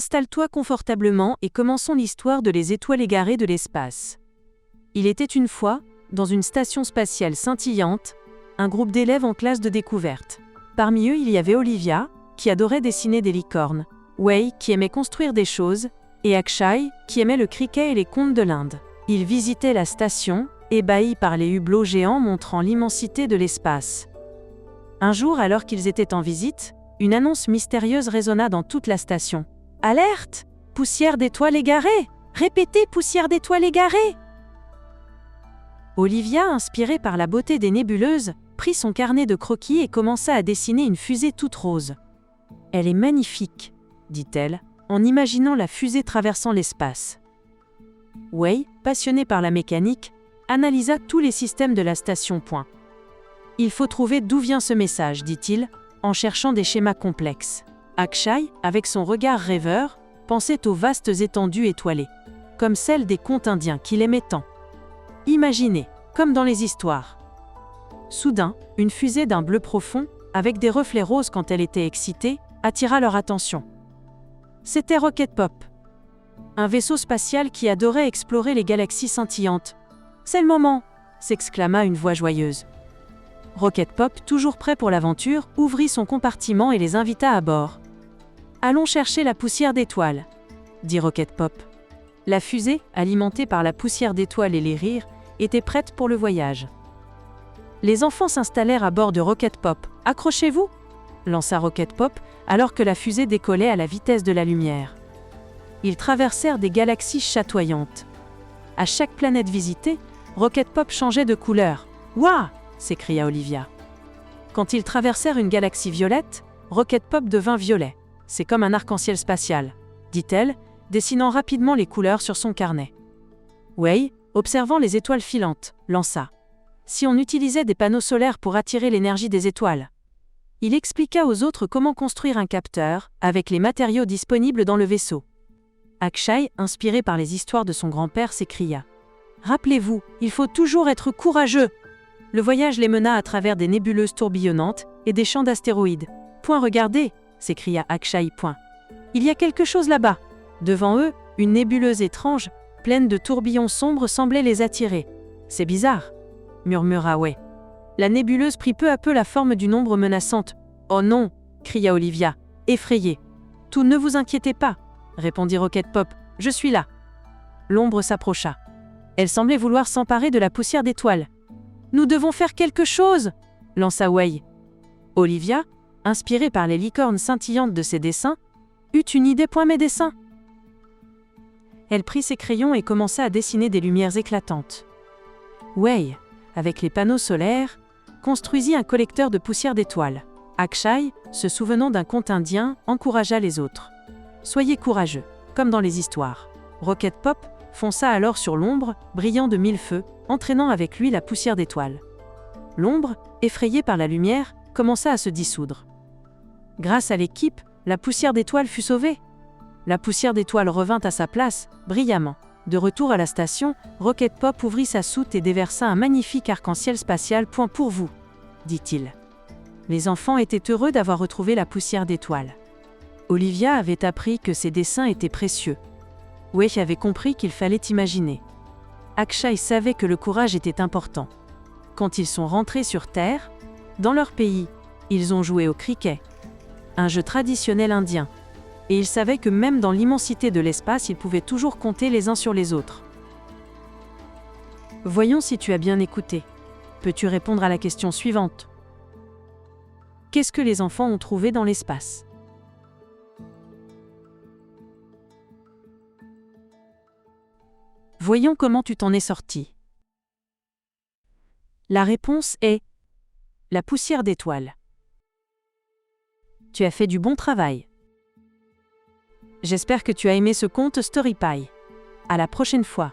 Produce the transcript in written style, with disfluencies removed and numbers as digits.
Installe-toi confortablement et commençons l'histoire de les étoiles égarées de l'espace. Il était une fois, dans une station spatiale scintillante, un groupe d'élèves en classe de découverte. Parmi eux, il y avait Olivia, qui adorait dessiner des licornes, Wei, qui aimait construire des choses, et Akshay, qui aimait le cricket et les contes de l'Inde. Ils visitaient la station, ébahis par les hublots géants montrant l'immensité de l'espace. Un jour, alors qu'ils étaient en visite, une annonce mystérieuse résonna dans toute la station. « Alerte! Poussière d'étoiles égarées! Répétez, poussière d'étoiles égarées !» Olivia, inspirée par la beauté des nébuleuses, prit son carnet de croquis et commença à dessiner une fusée toute rose. « Elle est magnifique », dit-elle, en imaginant la fusée traversant l'espace. Wei, passionné par la mécanique, analysa tous les systèmes de la station. « Il faut trouver d'où vient ce message, dit-il, en cherchant des schémas complexes. » Akshay, avec son regard rêveur, pensait aux vastes étendues étoilées, comme celles des contes indiens qu'il aimait tant. Imaginez, comme dans les histoires. Soudain, une fusée d'un bleu profond, avec des reflets roses quand elle était excitée, attira leur attention. C'était Rocket Pop, un vaisseau spatial qui adorait explorer les galaxies scintillantes. « C'est le moment !» s'exclama une voix joyeuse. Rocket Pop, toujours prêt pour l'aventure, ouvrit son compartiment et les invita à bord. « Allons chercher la poussière d'étoiles », dit Rocket Pop. La fusée, alimentée par la poussière d'étoiles et les rires, était prête pour le voyage. Les enfants s'installèrent à bord de Rocket Pop. « Accrochez-vous !» lança Rocket Pop, alors que la fusée décollait à la vitesse de la lumière. Ils traversèrent des galaxies chatoyantes. À chaque planète visitée, Rocket Pop changeait de couleur. « Waouh !» s'écria Olivia. Quand ils traversèrent une galaxie violette, Rocket Pop devint violet. « C'est comme un arc-en-ciel spatial », dit-elle, dessinant rapidement les couleurs sur son carnet. Wei, observant les étoiles filantes, lança. « Si on utilisait des panneaux solaires pour attirer l'énergie des étoiles ?» Il expliqua aux autres comment construire un capteur, avec les matériaux disponibles dans le vaisseau. Akshay, inspiré par les histoires de son grand-père, s'écria. « Rappelez-vous, il faut toujours être courageux !» Le voyage les mena à travers des nébuleuses tourbillonnantes et des champs d'astéroïdes. « Regardez !» s'écria Akshay. « Il y a quelque chose là-bas !» Devant eux, une nébuleuse étrange, pleine de tourbillons sombres, semblait les attirer. « C'est bizarre !» murmura Wei. La nébuleuse prit peu à peu la forme d'une ombre menaçante. « Oh non !» cria Olivia, effrayée. « Tout ne vous inquiétez pas !» répondit Rocket Pop. « Je suis là !» L'ombre s'approcha. Elle semblait vouloir s'emparer de la poussière d'étoiles. « Nous devons faire quelque chose !» lança Wei. Olivia, inspirée par les licornes scintillantes de ses dessins, eut une idée. « Mes dessins !» Elle prit ses crayons et commença à dessiner des lumières éclatantes. Wei, avec les panneaux solaires, construisit un collecteur de poussière d'étoiles. Akshay, se souvenant d'un conte indien, encouragea les autres. « Soyez courageux, comme dans les histoires. » Rocket Pop fonça alors sur l'ombre, brillant de mille feux, entraînant avec lui la poussière d'étoiles. L'ombre, effrayée par la lumière, commença à se dissoudre. Grâce à l'équipe, la poussière d'étoiles fut sauvée. La poussière d'étoiles revint à sa place, brillamment. De retour à la station, Rocket Pop ouvrit sa soute et déversa un magnifique arc-en-ciel spatial. « Pour vous », dit-il. Les enfants étaient heureux d'avoir retrouvé la poussière d'étoiles. Olivia avait appris que ses dessins étaient précieux. Wei avait compris qu'il fallait imaginer. Akshay savait que le courage était important. Quand ils sont rentrés sur Terre, dans leur pays, ils ont joué au cricket, un jeu traditionnel indien. Et ils savaient que même dans l'immensité de l'espace, ils pouvaient toujours compter les uns sur les autres. Voyons si tu as bien écouté. Peux-tu répondre à la question suivante ? Qu'est-ce que les enfants ont trouvé dans l'espace ? Voyons comment tu t'en es sorti. La réponse est la poussière d'étoiles. Tu as fait du bon travail. J'espère que tu as aimé ce conte StoryPie. À la prochaine fois.